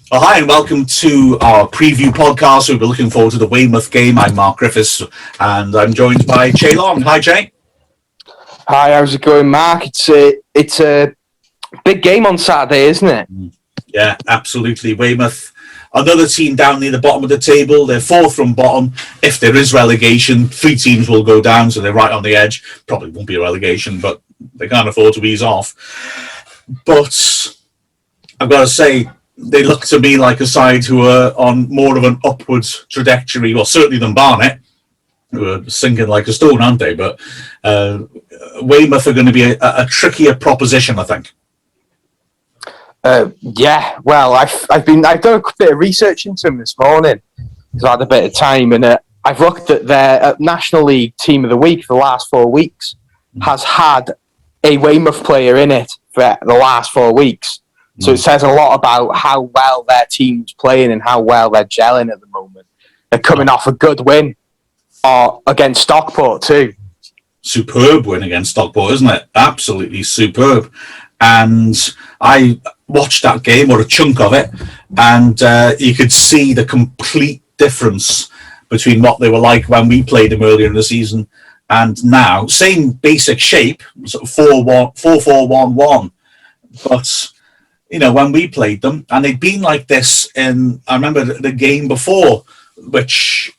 Well, hi, and welcome to our preview podcast. We'll be looking forward to the Weymouth game. I'm Mark Griffiths, and I'm joined by Chay Long. Hi, Chay. Hi, how's it going, Mark? It's a big game on Saturday, isn't it? Yeah, absolutely. Weymouth, another team down near the bottom of the table. They're fourth from bottom. If there is relegation, 3 teams will go down, so they're right on the edge. Probably won't be a relegation, but they can't afford to ease off. But I've got to say, they look to me like a side who are on more of an upwards trajectory, well, certainly than Barnet, who are sinking like a stone, aren't they? But Weymouth are going to be a trickier proposition, I think. Yeah, well, I've done a bit of research into them this morning because I had a bit of time, and I've looked at their National League Team of the Week for the last 4 weeks. Has had a Weymouth player in it for the last 4 weeks. So it says a lot about how well their team's playing and how well they're gelling at the moment. They're coming off a good win against Stockport too. Superb win against Stockport, isn't it? Absolutely superb. And I watched that game, or a chunk of it, and you could see the complete difference between what they were like when we played them earlier in the season and now. Same basic shape, sort of 4-4-1-1, but you know, when we played them, and they'd been like this I remember the game before, which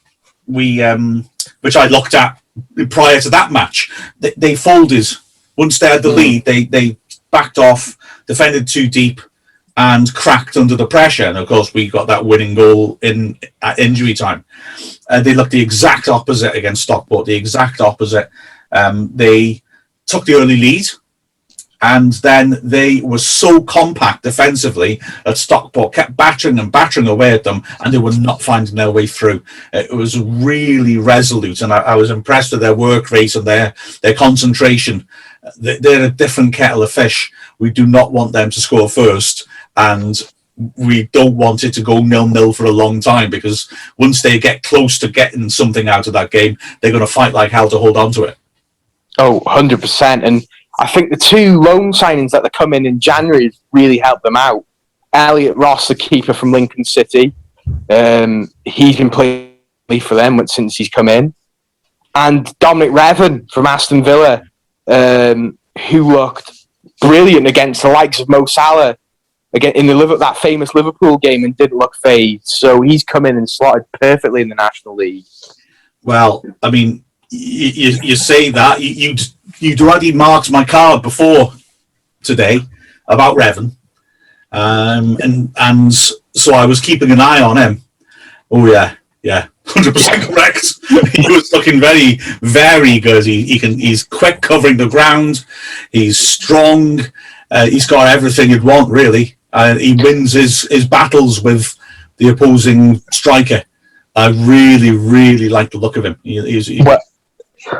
I looked at prior to that match. They folded once they had the lead. They backed off, defended too deep, and cracked under the pressure. And of course, we got that winning goal at injury time. They looked the exact opposite against Stockport. The exact opposite. They took the early lead. And then they were so compact defensively that Stockport kept battering away at them, and they were not finding their way through. It was really resolute, and I was impressed with their work rate and their concentration. They're a different kettle of fish. We do not want them to score first, and we don't want it to go 0-0 for a long time, because once they get close to getting something out of that game, they're going to fight like hell to hold on to it. Oh, 100%. And I think the 2 loan signings that are coming in January really helped them out. Elliot Ross, the keeper from Lincoln City, he's been playing for them since he's come in. And Dominic Revan from Aston Villa, who looked brilliant against the likes of Mo Salah again in that famous Liverpool game, and didn't look phased. So he's come in and slotted perfectly in the National League. Well, I mean, you say that you'd already marked my card before today about Revan, and so I was keeping an eye on him. Oh yeah, 100% correct. He was looking very, very good. He's quick covering the ground. He's strong. He's got everything you'd want, really. He wins his battles with the opposing striker. I really, really like the look of him.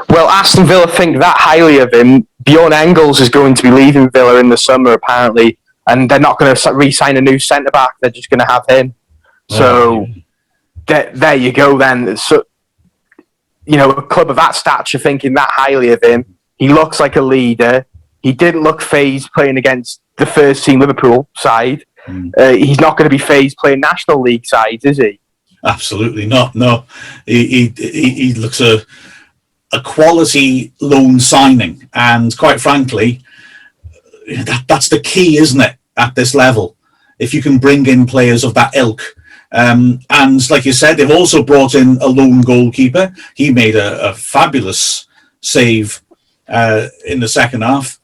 Well, Aston Villa think that highly of him. Bjorn Engels is going to be leaving Villa in the summer, apparently, and they're not going to re-sign a new centre-back. They're just going to have him. So there you go then. So, you know, a club of that stature thinking that highly of him. He looks like a leader. He didn't look phased playing against the first-team Liverpool side. He's not going to be phased playing National League sides, is he? Absolutely not, no. He looks a quality loan signing, and quite frankly, that's the key, isn't it, at this level? If you can bring in players of that ilk, and like you said, they've also brought in a lone goalkeeper. He made a fabulous save in the second half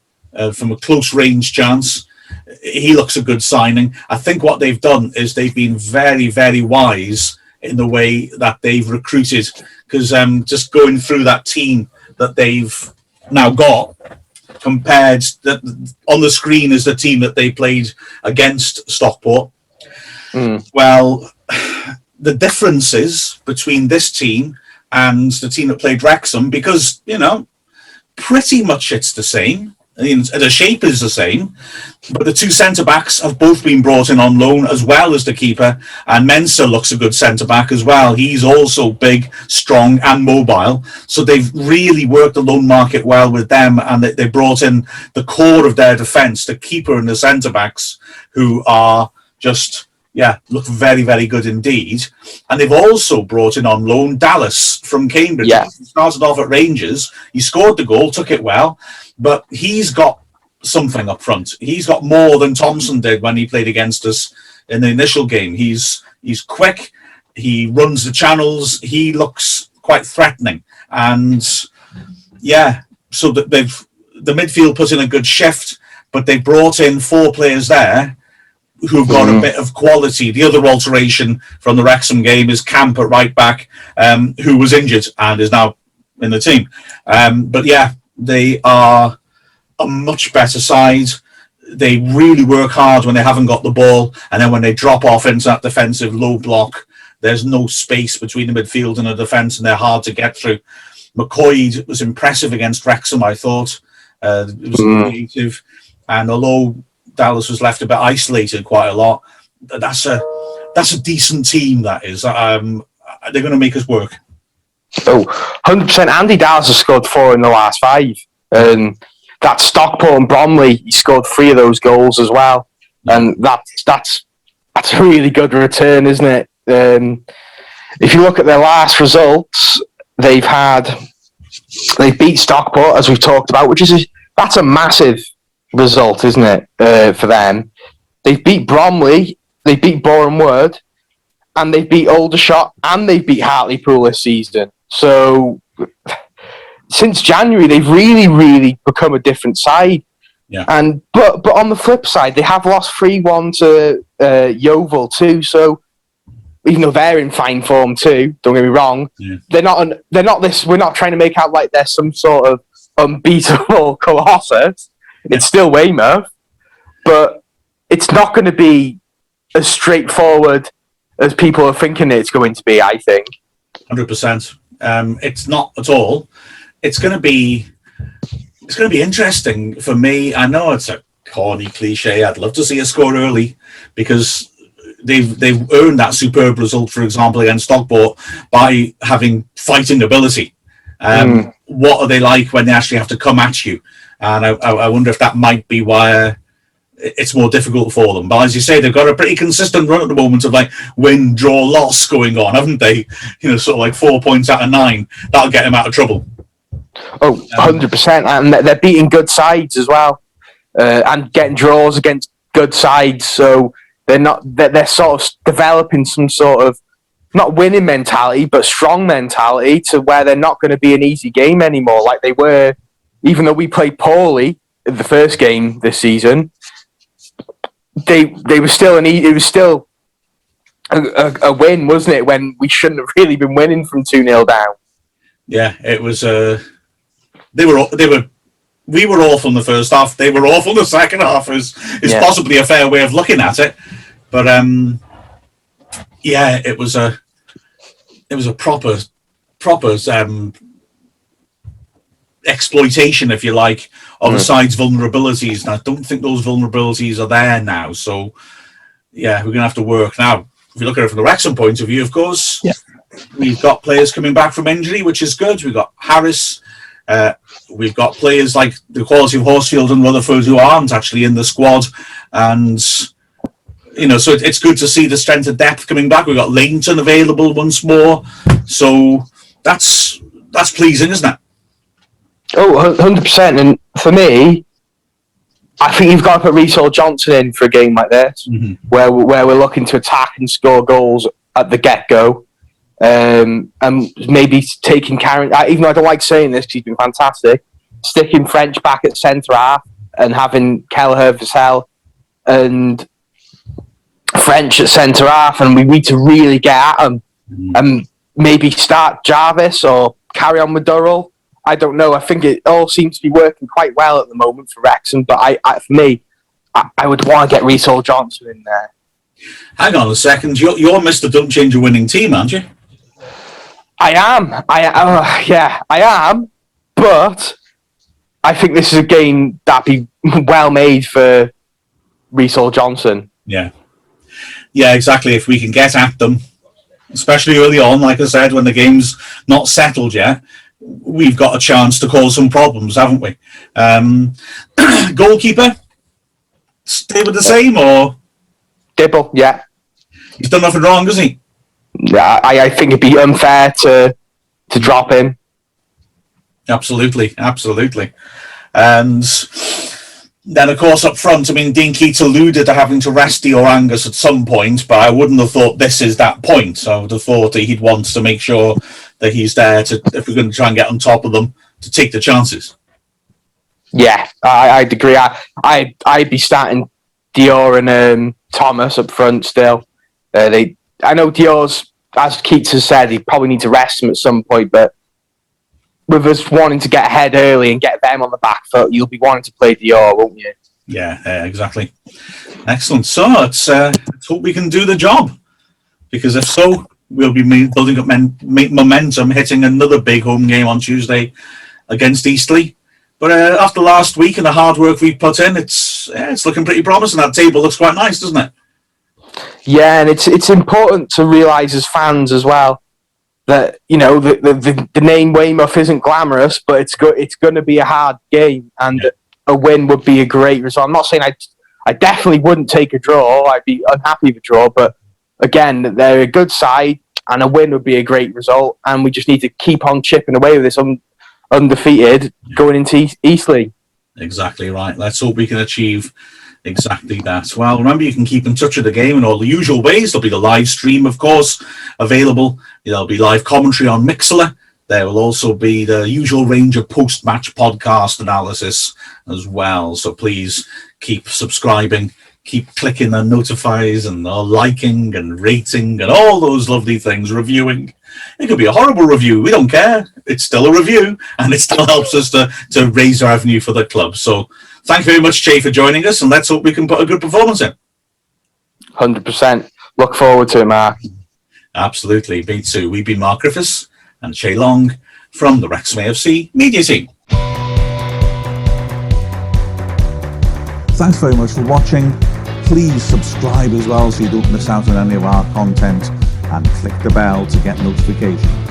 from a close range chance. He looks a good signing. I think what they've done is they've been very, very wise in the way that they've recruited, because just going through that team that they've now got, compared on the screen is the team that they played against Stockport. Well, the differences between this team and the team that played Wrexham, because, you know, pretty much it's the same. I mean, the shape is the same, but the 2 centre-backs have both been brought in on loan, as well as the keeper, and Mensah looks a good centre-back as well. He's also big, strong and mobile, so they've really worked the loan market well with them, and they brought in the core of their defence, the keeper and the centre-backs, who are just Yeah, looked very, very good indeed. And they've also brought in on loan Dallas from Cambridge. Yeah. He started off at Rangers. He scored the goal, took it well, but he's got something up front. He's got more than Thompson did when he played against us in the initial game. He's quick. He runs the channels. He looks quite threatening. And yeah, so that the midfield put in a good shift, but they brought in 4 players there who've got a bit of quality. The other alteration from the Wrexham game is Camp at right back, who was injured and is now in the team. But yeah, they are a much better side. They really work hard when they haven't got the ball, and then when they drop off into that defensive low block, there's no space between the midfield and the defence, and they're hard to get through. McCoy was impressive against Wrexham, I thought. It was creative, and although Dallas was left a bit isolated quite a lot, that's a decent team, that is. They're going to make us work. Oh, 100%. Andy Dallas has scored 4 in the last 5. And that Stockport and Bromley, he scored 3 of those goals as well. And that's a really good return, isn't it? If you look at their last results, they've beat Stockport, as we've talked about, that's a massive result, isn't it, for them? They've beat Bromley, they beat Boreham Wood, and they beat Aldershot, and they beat Hartlepool this season. So since January, they've really, really become a different side. Yeah. But on the flip side, they have lost 3-1 to Yeovil too. So even though they're in fine form too, don't get me wrong, they're not this. We're not trying to make out like they're some sort of unbeatable colossus. It's still Weymouth, but it's not going to be as straightforward as people are thinking it's going to be, I think. 100%. It's not at all. It's going to be interesting for me. I know it's a corny cliche. I'd love to see a score early because they've earned that superb result, for example, against Stockport by having fighting ability. What are they like when they actually have to come at you? And I wonder if that might be why it's more difficult for them. But as you say, they've got a pretty consistent run at the moment of like win, draw, loss going on, haven't they? Sort of like 4 points out of 9. That'll get them out of trouble. Oh, 100%. And they're beating good sides as well. And getting draws against good sides. So they're sort of developing some sort of not winning mentality, but strong mentality to where they're not going to be an easy game anymore, like they were, even though we played poorly in the first game this season. They were still it was still a win, wasn't it? When we shouldn't have really been winning from 2-0 down. Yeah, it was. We were awful in the first half. They were awful in the second half. Is possibly a fair way of looking at it, but it was a proper exploitation, if you like, of the side's vulnerabilities. And I don't think those vulnerabilities are there now. So, yeah, we're going to have to work. Now, if you look at it from the Wrexham point of view, of course, we've got players coming back from injury, which is good. We've got Harris. We've got players like the quality of Horsfield and Rutherford who aren't actually in the squad. And, so it's good to see the strength of depth coming back. We've got Leighton available once more. So that's pleasing, isn't it? Oh, 100%. And for me, I think you've got to put Reece Johnson in for a game like this, where we're looking to attack and score goals at the get-go. And maybe taking Karen, even though I don't like saying this because he's been fantastic, sticking French back at centre-half and having Kelleher, Vassell and French at centre-half, and we need to really get at him and maybe start Jarvis or carry on with Durrell. I don't know. I think it all seems to be working quite well at the moment for Wrexham, but for me, I would want to get Reece Johnson in there. Hang on a second. You're Mr. Don't Change a winning team, aren't you? I am. I am. But I think this is a game that'd be well made for Reece Johnson. Yeah, exactly. If we can get at them, especially early on, like I said, when the game's not settled yet, we've got a chance to cause some problems, haven't we? Goalkeeper, stay with the same or? Dibble, yeah. He's done nothing wrong, has he? Yeah, I think it'd be unfair to drop him. Absolutely. And then, of course, up front, I mean, Dean Keats alluded to having to rest Dior Angus at some point, but I wouldn't have thought this is that point. I would have thought that he'd want to make sure that he's there to, if we're going to try and get on top of them, to take the chances. Yeah, I'd agree. I'd be starting Dior and Thomas up front still. I know Dior's, as Keats has said, he probably need to rest him at some point, but with us wanting to get ahead early and get them on the back foot, you'll be wanting to play Dior, won't you? Yeah, exactly. Excellent. So let's hope we can do the job, because if so, we'll be building up momentum, hitting another big home game on Tuesday against Eastleigh. But after last week and the hard work we've put in, it's looking pretty promising. That table looks quite nice, doesn't it? Yeah, and it's important to realise as fans as well that, you know, the name Weymouth isn't glamorous, but it's going to be a hard game, and a win would be a great result. I'm not saying I definitely wouldn't take a draw. I'd be unhappy with a draw, but again, they're a good side, and a win would be a great result, and we just need to keep on chipping away with this undefeated going into Eastleigh. Exactly right. Let's hope we can achieve exactly that. Well, remember, you can keep in touch with the game in all the usual ways. There'll be the live stream, of course, available. There'll be live commentary on Mixlr. There will also be the usual range of post-match podcast analysis as well. So please keep subscribing, keep clicking the notifies and liking and rating and all those lovely things, reviewing. It could be a horrible review. We don't care. It's still a review, and it still helps us to raise our revenue for the club. So thank you very much, Chay, for joining us, and let's hope we can put a good performance in. 100%. Look forward to it, Mark. Absolutely. Me too. We've been Mark Griffiths and Chay Long from the Wrexham AFC media team. Thanks very much for watching. Please subscribe as well so you don't miss out on any of our content, and click the bell to get notifications.